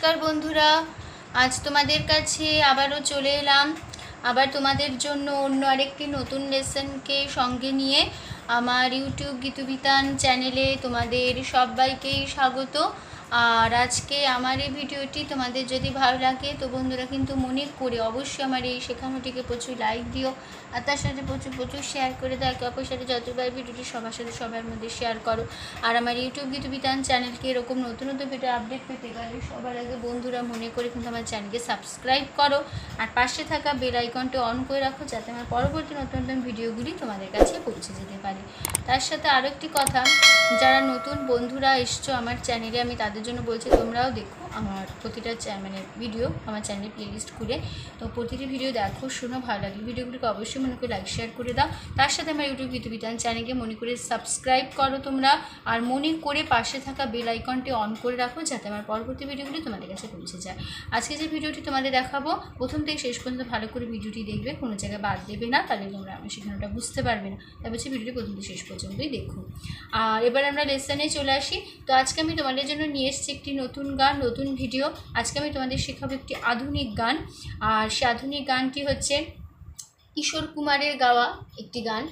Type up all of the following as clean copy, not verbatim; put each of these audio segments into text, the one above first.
নমস্কার বন্ধুরা, আজ তোমাদের কাছে আবারও চলে এলাম। আবার তোমাদের জন্য অন্য আরেকটি নতুন লেসনকে সঙ্গে নিয়ে আমার ইউটিউব গীতুবিতান চ্যানেলে তোমাদের সবাইকেই স্বাগত। আর আজকে আমার এই ভিডিওটি তোমাদের যদি ভালো লাগে তো বন্ধুরা কিন্তু মনে করে অবশ্যই আমার এই শেখানোটিকে প্রচুর লাইক দিও, আর তার সাথে প্রচুর শেয়ার করে দাও। একে অপরের সাথে যতবার ভিডিওটি সবার সাথে সবার মধ্যে শেয়ার করো। আর আমার ইউটিউব গীতুবিতান চ্যানেলকে এরকম নতুন ভিডিও আপডেট পেতে গেলে সবার আগে বন্ধুরা মনে করে কিন্তু আমার চ্যানেলকে সাবস্ক্রাইব করো, আর পাশে থাকা বেল আইকনটি অন করে রাখো যাতে আমার পরবর্তী নতুন ভিডিওগুলি তোমাদের কাছে পৌঁছে যেতে পারে। তার সাথে আরও একটি কথা, যারা নতুন বন্ধুরা এসছো আমার চ্যানেলে, আমি তাদের জন্য বলছি তোমরাও দেখো আমার প্রতিটা ভিডিও আমার চ্যানেলে প্লেলিস্ট খুলে, তো প্রতিটি ভিডিও দেখো, শোনো, ভালো লাগে ভিডিওগুলিকে অবশ্যই মনে করে লাইক শেয়ার করে দাও। তার সাথে আমার ইউটিউব গীতুবিতান চ্যানেলকে মনে করে সাবস্ক্রাইব করো তোমরা, আর মনে করে পাশে থাকা বেল আইকনটি অন করে রাখো যাতে আমার পরবর্তী ভিডিওগুলি তোমাদের কাছে পৌঁছে যায়। আজকে যে ভিডিওটি তোমাদের দেখাবো প্রথম থেকে শেষ পর্যন্ত ভালো করে ভিডিওটি দেখবে, কোনো জায়গায় বাদ দেবে না, তাহলে তোমরা আমার শেখানোটা বুঝতে পারবে না। তাই বলছি ভিডিওটি প্রথম থেকে শেষ পর্যন্তই দেখো। আর এবার আমরা লেসনে চলে আসি। তো আজকে আমি তোমাদের জন্য নিয়ে এসেছি একটি নতুন গান, নতুন ভিডিও। আজকে আমি তোমাদের শেখাবো একটি আধুনিক গান, আর সে আধুনিক গানটি হচ্ছে কিশোর কুমারের গাওয়া একটি গান।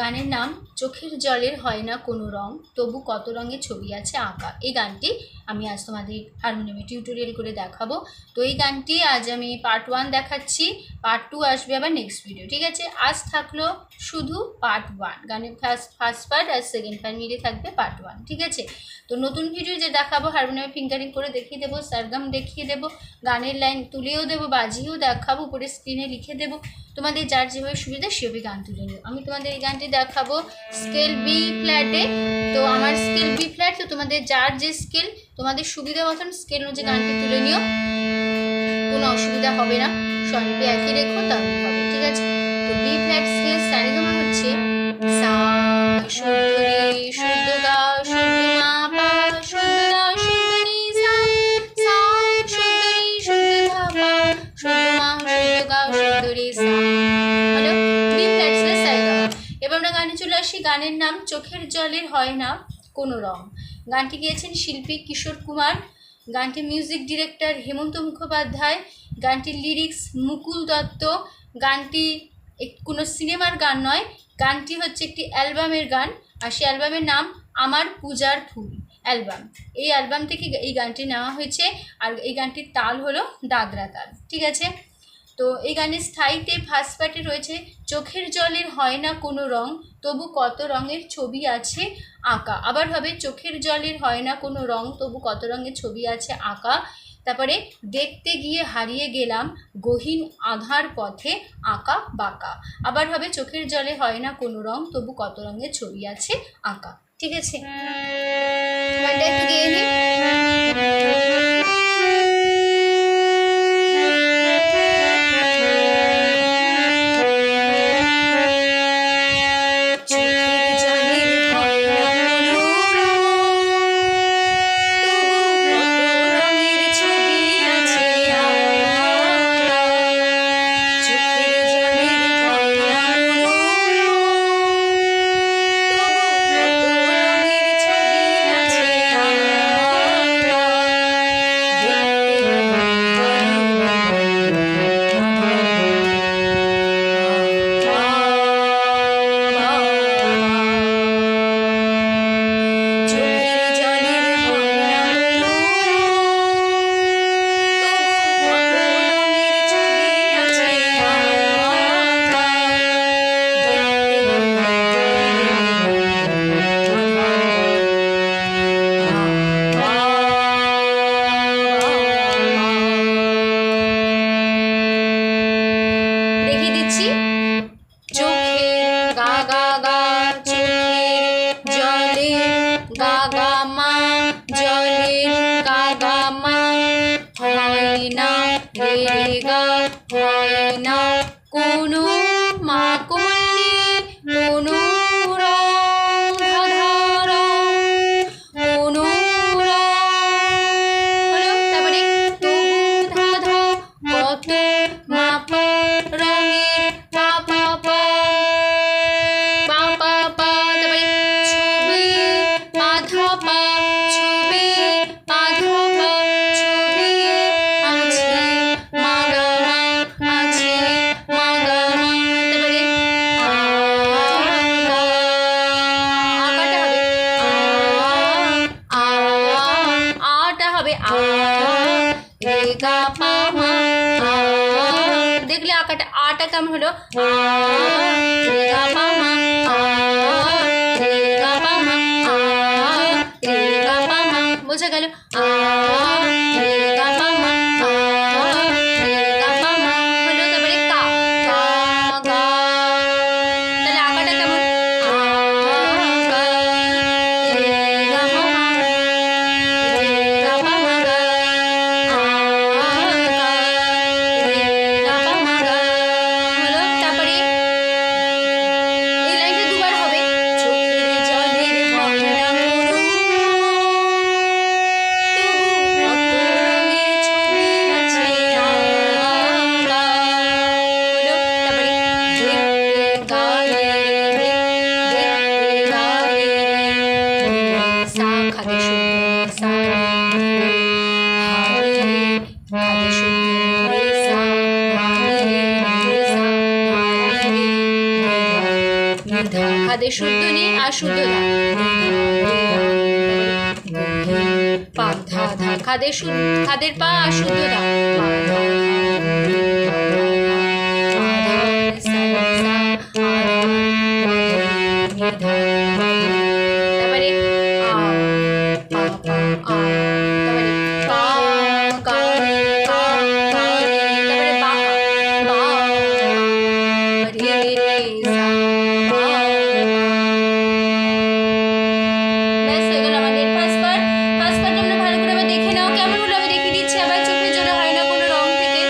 গানের নাম চোখের জলের হয় না কোনো রং, তবু কত রঙের ছবি আছে আঁকা। এই গানটি আমি আজ তোমাদের হারমোনিয়ামে টিউটোরিয়াল করে দেখাবো। তো এই গানটি আজ আমি পার্ট 1 দেখাচ্ছি, পার্ট 2 আসবে আবার নেক্সট ভিডিও, ঠিক আছে? আজ থাকলো শুধু পার্ট 1, গানের ফার্স্ট পার্ট আর সেকেন্ড পার্ট মিলে থাকবে পার্ট 1, ঠিক আছে? তো নতুন ভিডিও যে দেখাবো হারমোনিয়ামে ফিঙ্গারিং করে দেখিয়ে দেবো, সারগাম দেখিয়ে দেবো, গানের লাইন তুলেও দেবো, বাজিয়েও দেখাবো, উপরে স্ক্রিনে লিখে দেবো। তোমাদের যার যেভাবে সুবিধা সেভাবে গান তুলে নিও। আমি তোমাদের এই গানটি দেখাবো স্কেল বি ফ্ল্যাটে। তো আমার স্কেল বি ফ্ল্যাট, তো তোমাদের যার যে স্কেল তোমাদের সুবিধা মতন স্কেল অনুযায়ী গানটি তুলে নিও, কোনো অসুবিধা হবে না। স্বরূপে একই রেখো তাহলে হবে, ঠিক আছে? তো বি ফ্ল্যাট স্কেল সারেগামা হচ্ছে সা শুদ্ধ রে শুদ্ধ গা শুদ্ধ মা পা শুদ্ধ দা শুদ্ধ নি সা সা শুদ্ধ রি শুদ্ধ ধা পা শুদ্ধ মা শুদ্ধ গা শুদ্ধ রে সা, হলো বি ফ্ল্যাট স্কেল সারেগামা। এবার আমরা গানে চলে আসি। গানের নাম চোখের জলের হয় না কোনো রং। গানটি গেয়েছেন শিল্পী কিশোর কুমার, গানটি মিউজিক ডিরেক্টর হেমন্ত মুখোপাধ্যায়, গানটির লিরিক্স মুকুল দত্ত। গানটি কোনো সিনেমার গান নয়, গানটি হচ্ছে একটি অ্যালবামের গান, আর সেই অ্যালবামের নাম আমার পূজার ফুল অ্যালবাম। এই অ্যালবাম থেকে এই গানটি নেওয়া হয়েছে, আর এই গানটির তাল হলো দাদরা তাল, ঠিক আছে? তো এই গানের স্থায়ীতে ফার্স্ট পার্টে রয়েছে চোখের জলের হয় না কোনো রং, তবু কত রঙের ছবি আছে আঁকা। আবার হবে চোখের জলের হয় না কোনো রং, তবু কত রঙের ছবি আছে আঁকা। তারপরে দেখতে গিয়ে হারিয়ে গেলাম গহীন আধার পথে আঁকা বাঁকা। আবার হবে চোখের জলে হয় না কোনো রং, তবু কত রঙের ছবি আছে আঁকা, ঠিক আছে? একটু গিয়ে নিই। কোনো মা কোমলে কোনো রং ধার কোনো রং, তারপরে তবু ধাধা কত মাপা রঙের পাপা পা পাপা পা, তারপরে ছবি পাধা পা ছবি পাধা পা ছবি হবে আ রে গা পা মা আ, দেখলে আকাটা আটা কেমন হলো আ রে গা পা মা আ রে গা পা মা আ রে গা পা মা, বোঝা গেল আ রে গা পা মা আ রে গা পা মা হলো। তারপরে কা গা গা, তাহলে আকাটা কেমন আ গা রে গা পা মা রে গা পা মা গা আ গা রে গা পা মা গা হলো। তারপরে এই লাইনটা দুবার হবে চোখের জলের ময়না মরু খাদের শুদ্ধ নেই আর শুদ্ধ ধা পা ধা ধা খাদের খাদের পা আর শুদ্ধ ধা তারপরে আ পা পা আ, তারপরে পা কা রে কা কা রে, তারপরে বা বা রে রে সা বা, ব্যাস হয়ে গেল আমাদের ফার্স্ট পার্ট। ফার্স্ট পার্ট আমরা ভালো করে আবার দেখে নাও কেমন হলো, আমি দেখিয়ে দিচ্ছি আবার। চোখের জলে হয় না কোনো রং থেকে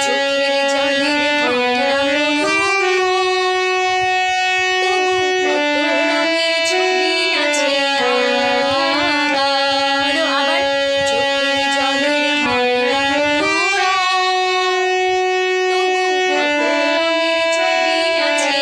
চোখের জলের ময়না মরু ছবি আছে আবার, আবার চোখের জলের ময়না মরু ছবি আছে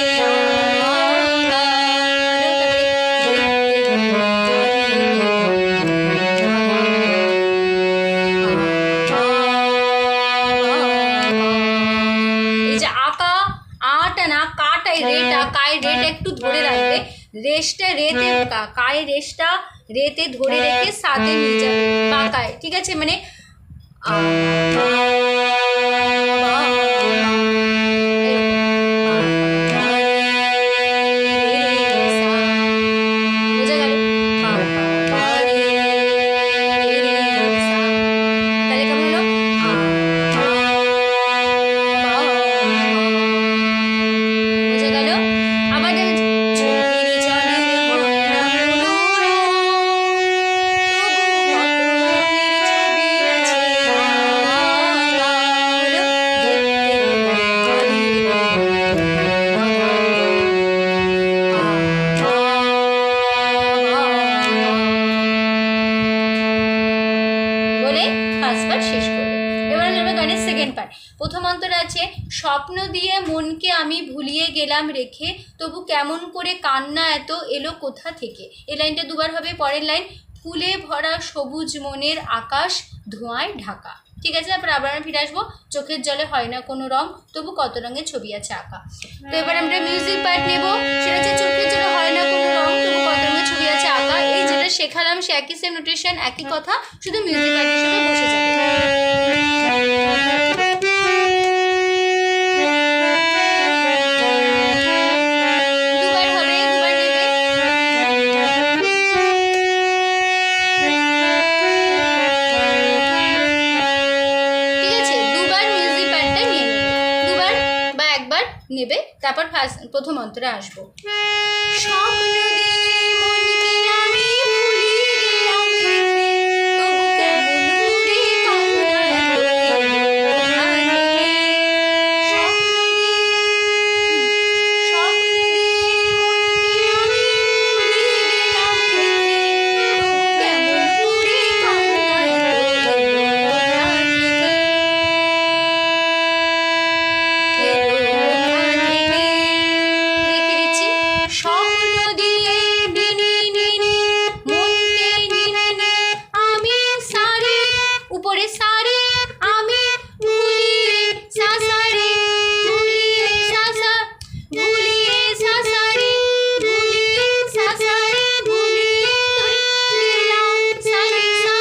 এই যে আকা আটা না কাটাই রেটা কায় রেটা একটু ধরে রাখবে, রেশটা রেতে কায় রেশটা রেতে ধরে রেখে সাথে নিয়ে যাবে বাঁকায়, ঠিক আছে? মানে আ বোঝা গেল? তাহলে কেমন হলো বোঝা গেল? আবার চোখের জলের ময়না মরু বলে ফার্স্ট পার্ট শেষ করবে। এবার যাবে গানের সেকেন্ড পার্ট। প্রথম অন্তরে আছে স্বপ্ন দিয়ে মনকে আমি ভুলিয়ে গেলাম রেখে, তবু কেমন করে কান্না এত এলো কোথা থেকে। এই লাইনটা দুবার হবে। পরের লাইন ফুলে ভরা সবুজ মনের আকাশ ধোঁয়ায় ঢাকা, ঠিক আছে? তারপর আবার আমরা ফিরে আসবো চোখের জলে হয় না কোনো রং, তবু কত রঙের ছবি আছে আঁকা। তো এবার আমরা মিউজিক পার্ট নেব, সেটা হচ্ছে চোখের জলে হয় না কোনো রং, তবু কত রঙের ছবি আছে আঁকা। এই যেটা শেখালাম সে একই সেম নোটেশন একই কথা, শুধু মিউজিক পার্ট হিসেবে বসে যাবে। দুবার হবে, দুবার নেবে। ঠিক আছে, দুবার মিউজিক প্যাডটা নিয়ে নেবে, দুবার বা একবার নেবে। তারপর প্রথম অন্তরে আসবো। স্বপ্ন দিয়ে মনকে আমি ভুলিয়ে গেলাম রেখে, তবু কেমন করে কান্না এলো কোথা থেকে। স্বপ্ন দিয়ে মনকে আমি ভুলিয়ে গেলাম রেখে, তবু কেমন করে কান্না এলো কোথা থেকে। রেখে দিচ্ছি। স্বপ্ন দিয়ে দিনে দিনে মনকে নিয়ে নে আমি সারে, উপরে সারে আমি ভুলিয়ে সাসারে, ভুলিয়ে সাসা ভুলিয়ে সাসারে, ভুলিয়ে সাসারে, ভুলিয়ে গেলাম সারে সা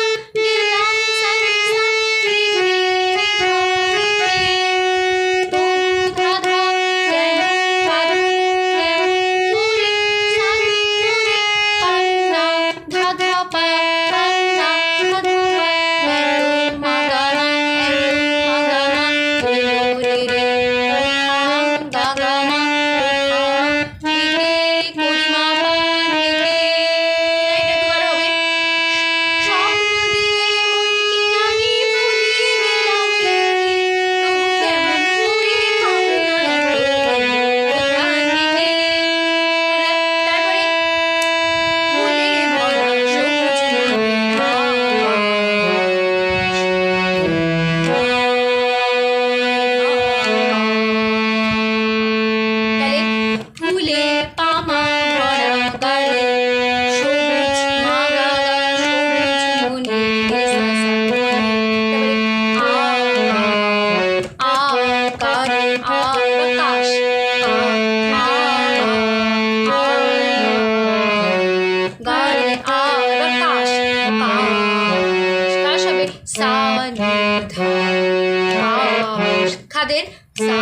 খাদের সা,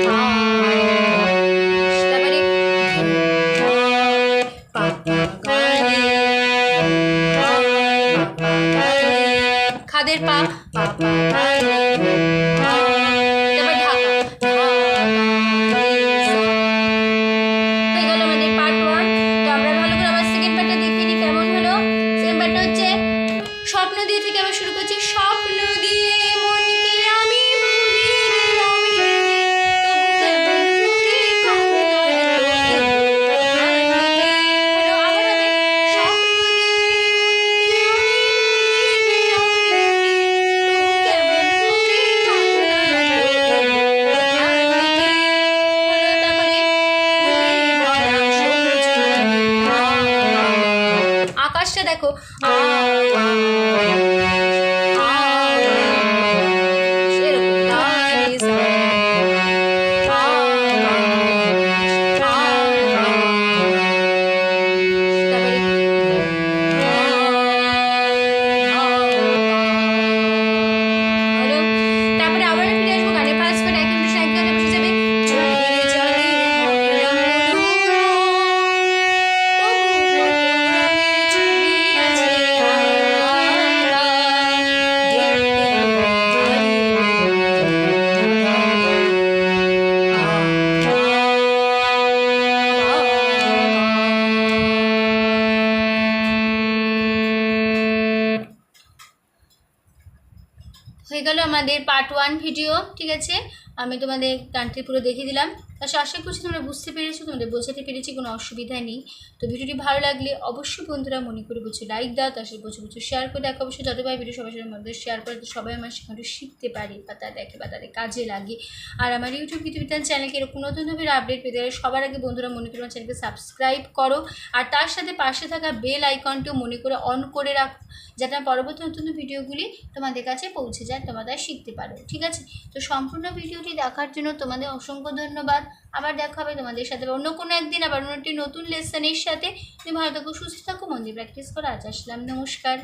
তারপরে পা, গা, রে, খাদের পা, পা, গা, রে, তারপর ঢাকা, ঢা, গা, রে, সা। হয়ে গেল আমাদের পার্ট 1। তো আমরা ভালো করে আবার সেকেন্ড পার্টটা দেখে নিই কেমন হলো। সেকেন্ড পার্টটা হচ্ছে স্বপ্ন দিয়ে থেকে আবার শুরু করছি। স্বপ্ন দিয়ে মনকে আমি ভুলিয়ে দিলাম রে, তবু কেমন করে কান্নায় তোকে হলো। আবার হবে স্বপ্ন দিয়ে মনকে আমি ভুলিয়ে দিলাম রে, তবু কেমন করে কান্নায় তোকে হলো। তারপরে আকাশটা দেখো, তারপরে আবার ফিরে আসবো গানে। ফার্স্ট করে একদম সাইকেলে বসে যাবে চোখের জলে হরম হয়ে গেল আমাদের পার্ট 1 ভিডিও। ঠিক আছে, আমি তোমাদের গানটি পুরো দেখিয়ে দিলাম। তার আশা করছি তোমরা বুঝতে পেরেছো, তোমাদের বোঝাতে পেরেছি, কোনো অসুবিধা নেই। তো ভিডিওটি ভালো লাগলে অবশ্যই বন্ধুরা মনে করে বলছো লাইক দাও, তার সাথে বলছো শেয়ার করে দেখো। অবশ্যই যত ভাই ভিডিও সবার সাথে মধ্যে শেয়ার করে, তো সবাই আমার সেখানে শিখতে পারে বা তা দেখে বা তাদের কাজে লাগে। আর আমার ইউটিউব গীতবিতান চ্যানেলকে এরকম নতুন নতুন আপডেট পেতে গেলে সবার আগে বন্ধুরা মনে করে আমার চ্যানেলকে সাবস্ক্রাইব করো, আর তার সাথে পাশে থাকা বেল আইকনটিও মনে করে অন করে রাখো, যাতে পরবর্তী নতুন ভিডিওগুলি তোমাদের কাছে পৌঁছে যায়, তোমরা শিখতে পারো। ঠিক আছে, তো সম্পূর্ণ ভিডিওটি দেখার জন্য তোমাদের অসংখ্য ধন্যবাদ। আবার দেখা হবে তোমাদের সাথে অন্য কোনো একদিন, আবার অন্য একটি নতুন লেসনের সাথে। তুমি ভালো থাকো, সুস্থ থাকো, মন দিয়ে প্র্যাকটিস করো। আজ আসলাম, নমস্কার।